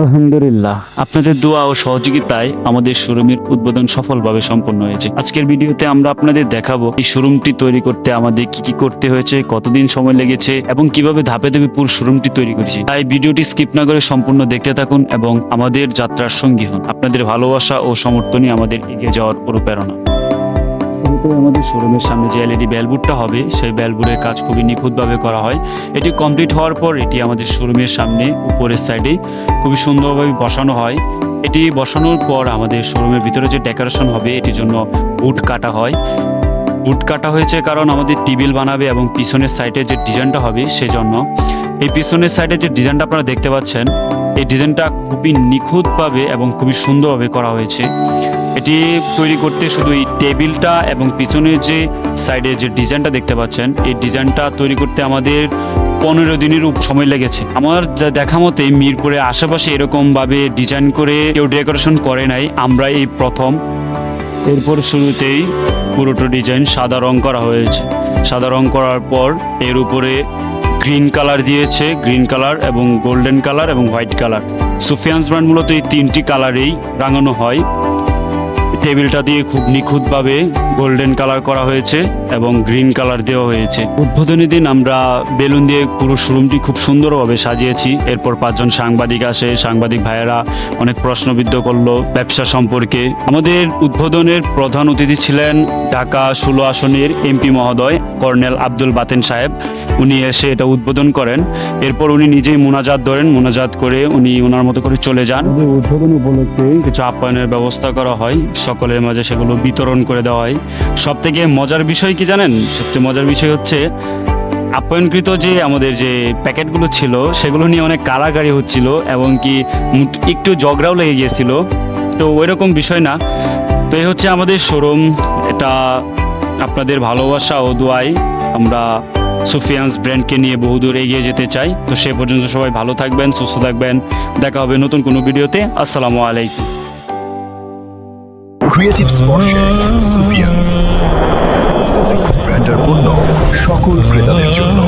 আলহামদুলিল্লাহ, আপনাদের দোয়া ও সহযোগিতায় আমাদের শোরুমের উদ্বোধন সফলভাবে সম্পন্ন হয়েছে। আজকের ভিডিওতে আমরা আপনাদের দেখাবো এই শোরুমটি তৈরি করতে আমাদের কি কি করতে হয়েছে, কতদিন সময় লেগেছে এবং কিভাবে ধাপে ধাপে পুরো শোরুমটি তৈরি করেছি। তাই ভিডিওটি স্কিপ না করে সম্পূর্ণ দেখতে থাকুন এবং আমাদের যাত্রার সঙ্গী হন। আপনাদের ভালোবাসা ও সমর্থনই আমাদের এগিয়ে যাওয়ার অনুপ্রেরণা। শুরুতে আমাদের শোরুমের সামনে যে এলইডি ব্যালবোর্ডটা হবে, সেই ব্যালবোর্ডের কাজ খুবই নিখুঁতভাবে করা হয়। এটি কমপ্লিট হওয়ার পর এটি আমাদের শোরুমের সামনে উপরের সাইডে খুবই সুন্দরভাবে বসানো হয়। এটি বসানোর পর আমাদের শোরুমের ভিতরে যে ডেকোরেশন হবে এটির জন্য উড কাটা হয়। উড কাটা হয়েছে কারণ আমাদের টেবিল বানাবে এবং পিছনের সাইডে যে ডিজাইনটা হবে সেজন্য। এই পিছনের সাইডে যে ডিজাইনটা আপনারা দেখতে পাচ্ছেন, এই ডিজাইনটা খুবই নিখুঁতভাবে এবং খুবই সুন্দরভাবে করা হয়েছে। এটি তৈরি করতে শুধু এই টেবিলটা এবং পিছনের যে সাইডে যে ডিজাইনটা দেখতে পাচ্ছেন, এই ডিজাইনটা তৈরি করতে আমাদের 15 দিনের সময় লেগেছে। আমার যা দেখা মতে মিরপুরের আশেপাশে এরকমভাবে ডিজাইন করে কেউ ডেকোরেশন করে নাই, আমরা এই প্রথম। এরপর শুরুতেই পুরোটা ডিজাইন সাদা রং করা হয়েছে। সাদা রং করার পর এর উপরে গ্রিন কালার দিয়েছে, গ্রিন কালার এবং গোল্ডেন কালার এবং হোয়াইট কালার। সুফিয়ানস ব্র্যান্ড মূলত এই 3টি কালারেই রাঙানো হয়। টেবিলটা দিয়ে খুব নিখুঁতভাবে গোল্ডেন কালার করা হয়েছে এবং গ্রিন কালার দেওয়া হয়েছে। উদ্বোধনী দিন আমরা বেলুন দিয়ে পুরো শোরুমটি খুব সুন্দরভাবে সাজিয়েছি। এরপর 5 জন সাংবাদিক আসে, সাংবাদিক ভাইয়েরা অনেক প্রশ্নবিদ্ধ করলো ব্যবসা সম্পর্কে। আমাদের উদ্বোধনের প্রধান অতিথি ছিলেন ঢাকা 16 আসনের এমপি মহোদয় কর্নেল আব্দুল বাতেন সাহেব। উনি এসে এটা উদ্বোধন করেন। এরপর উনি নিজেই মোনাজাত ধরেন, মোনাজাত করে উনি ওনার মতো করে চলে যান। উদ্বোধন উপলক্ষে কিছু আপ্যায়নের ব্যবস্থা করা হয়, সকলের মাঝে সেগুলো বিতরণ করে দেওয়া হয়। সব থেকে মজার বিষয় কি জানেন? সবচেয়ে মজার বিষয় হচ্ছে আপ্যায়নকৃত যে আমাদের যে প্যাকেটগুলো ছিল সেগুলো নিয়ে অনেক কাড়াকাড়ি হচ্ছিল এবং কি একটু ঝগড়াও লেগে গিয়েছিল। তো ওই রকম বিষয় না। তো এই হচ্ছে আমাদের শোরুম। এটা আপনাদের ভালোবাসা ও দোয়ায় আমরা সুফিয়ানস ব্র্যান্ডকে নিয়ে বহুদূর এগিয়ে যেতে চাই। তো সে পর্যন্ত সবাই ভালো থাকবেন, সুস্থ থাকবেন। দেখা হবে নতুন কোনো ভিডিওতে। আসসালামু আলাইকুম। ক্রিয়েটিভ স্পর্শে সুফিয়ানস ব্র্যান্ডের পণ্য সকল ক্রেতাদের জন্য।